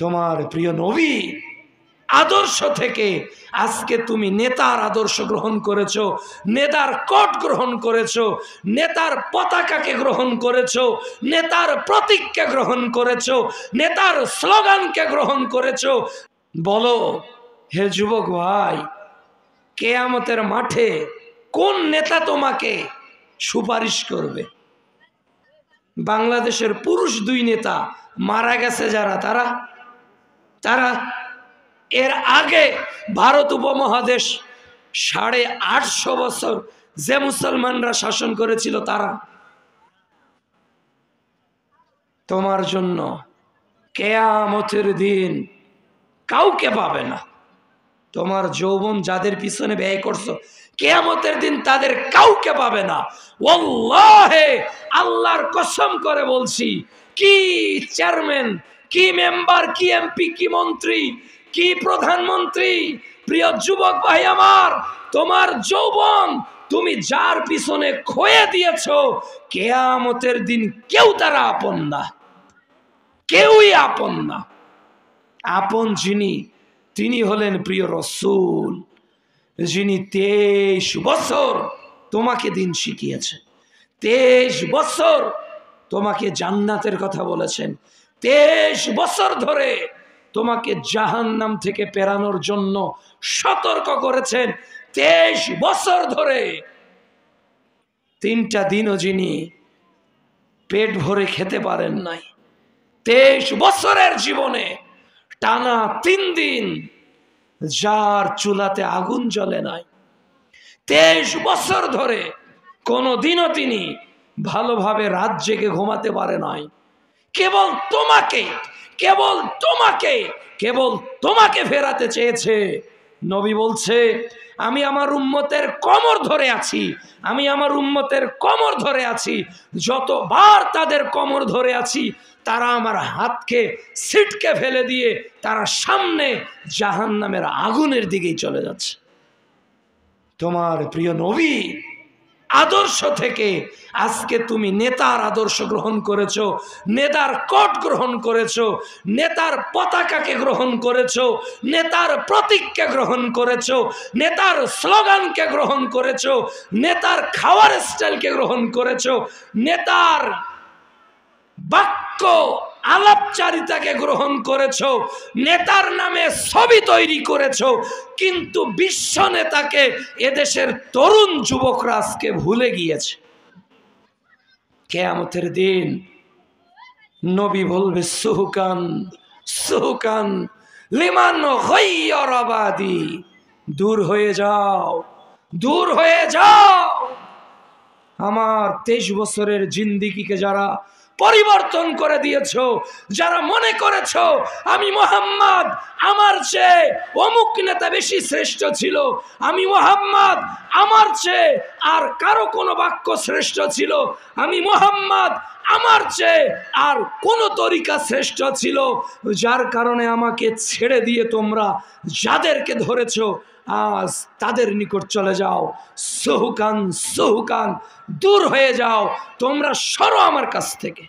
তোমার প্রিয় নবী আদর্শ থেকে আজকে তুমি নেতার আদর্শ গ্রহণ করেছো, নেতার কোট গ্রহণ করেছো, নেতার পতাকাকে গ্রহণ করেছো, নেতার প্রতীককে গ্রহণ করেছো, নেতার স্লোগানকে গ্রহণ করেছো। বলো হে যুবক ভাই, কিয়ামতের মাঠে কোন নেতা তোমাকে সুপারিশ করবে? বাংলাদেশের পুরুষ 2 নেতা মারা গেছে যারা, তারা এর আগে ভারত উপমহাদেশ 850 বছর যে মুসলমানরা শাসন করেছিল তারা। তোমার জন্য কিয়ামতের দিন কাউকে পাবে না। তোমার যৌবন যাদের পিছনে ব্যয় করছো, কিয়ামতের দিন তাদের কাউকে পাবে না। ওয়াল্লাহি আল্লাহর কসম করে বলছি, কি চেয়ারম্যান, কি মেম্বার, কি এমপি, কি মন্ত্রী, কি প্রধানমন্ত্রী, প্রিয় যুবক ভাই আমার, তোমার যৌবন তুমি যার পিছনে খোয়ে দিয়েছো, কিয়ামতের দিন কেউ তারা আপন না, কেউই আপন না। আপন যিনি, তিনি হলেন প্রিয় রাসূল, যিনি 23 বছর তোমাকে দিন শিখিয়েছে, 23 বছর তোমাকে জান্নাতের কথা বলেছেন, 23 বছর ধরে তোমাকে জাহান্নাম থেকে ফেরানোর জন্য সতর্ক করেছেন, 23 বছর ধরে 3টা দিনও যিনি পেট ভরে খেতে পারেন নাই, 23 বছরের জীবনে টানা 3 দিন যার চুলাতে আগুন জ্বলে নাই, 23 বছর ধরে কোনোদিনও তিনি ভালোভাবে রাত জেগে ঘুমাতে পারে নাই। কেবল তোমাকে, কেবল তোমাকে, কেবল তোমাকে ফেরাতে চেয়েছে। নবী বলছে, আমি আমার উম্মতের কোমর ধরে আছি, আমি আমার উম্মতের কোমর ধরে আছি, যতবার তাদের কোমর ধরে আছি তারা আমার হাতকে ছিটকে ফেলে দিয়ে তারা সামনে জাহান্নামের আগুনের দিকেই চলে যাচ্ছে। তোমার প্রিয় নবী আদর্শ থেকে আজকে তুমি নেতার আদর্শ গ্রহণ করেছো, নেতার কোট গ্রহণ করেছো, নেতার পতাকাকে গ্রহণ করেছো, নেতার প্রতীককে গ্রহণ করেছো, নেতার স্লোগানকে গ্রহণ করেছো, নেতার খাওয়ার স্টাইলকে গ্রহণ করেছো, নেতার বাক্য আলাপচারিতাকে গ্রহণ করেছো, নেতার নামে ছবি তৈরি করেছো, কিন্তু বিশ্ব নেতাকে এদেশের তরুণ যুবকরা আজকে ভুলে গিয়েছে। কিয়ামতের দিন নবী বলবে, সুহকান সুহকান লিমান গায়্যারা বাদি, দূর হয়ে যাও, দূর হয়ে যাও। আমার 23 বছরের জিন্দেগিকে যারা পরিবর্তন করে দিয়েছো, যারা মনে করেছো আমি মুহাম্মদ, আমার চেয়ে অমুক নেতা বেশি শ্রেষ্ঠ ছিল, আমি মুহাম্মদ, আমার চেয়ে আর কারো কোনো বাক্য শ্রেষ্ঠ ছিল, আমি মুহাম্মদ, আমার চেয়ে আর কোন তরিকা শ্রেষ্ঠ ছিল, যার কারণে আমাকে ছেড়ে দিয়ে তোমরা যাদেরকে ধরেছো আজ তাদের নিকট চলে যাও। সুহকান সুহকান, দূর হয়ে যাও, তোমরা সরো আমার কাছ থেকে।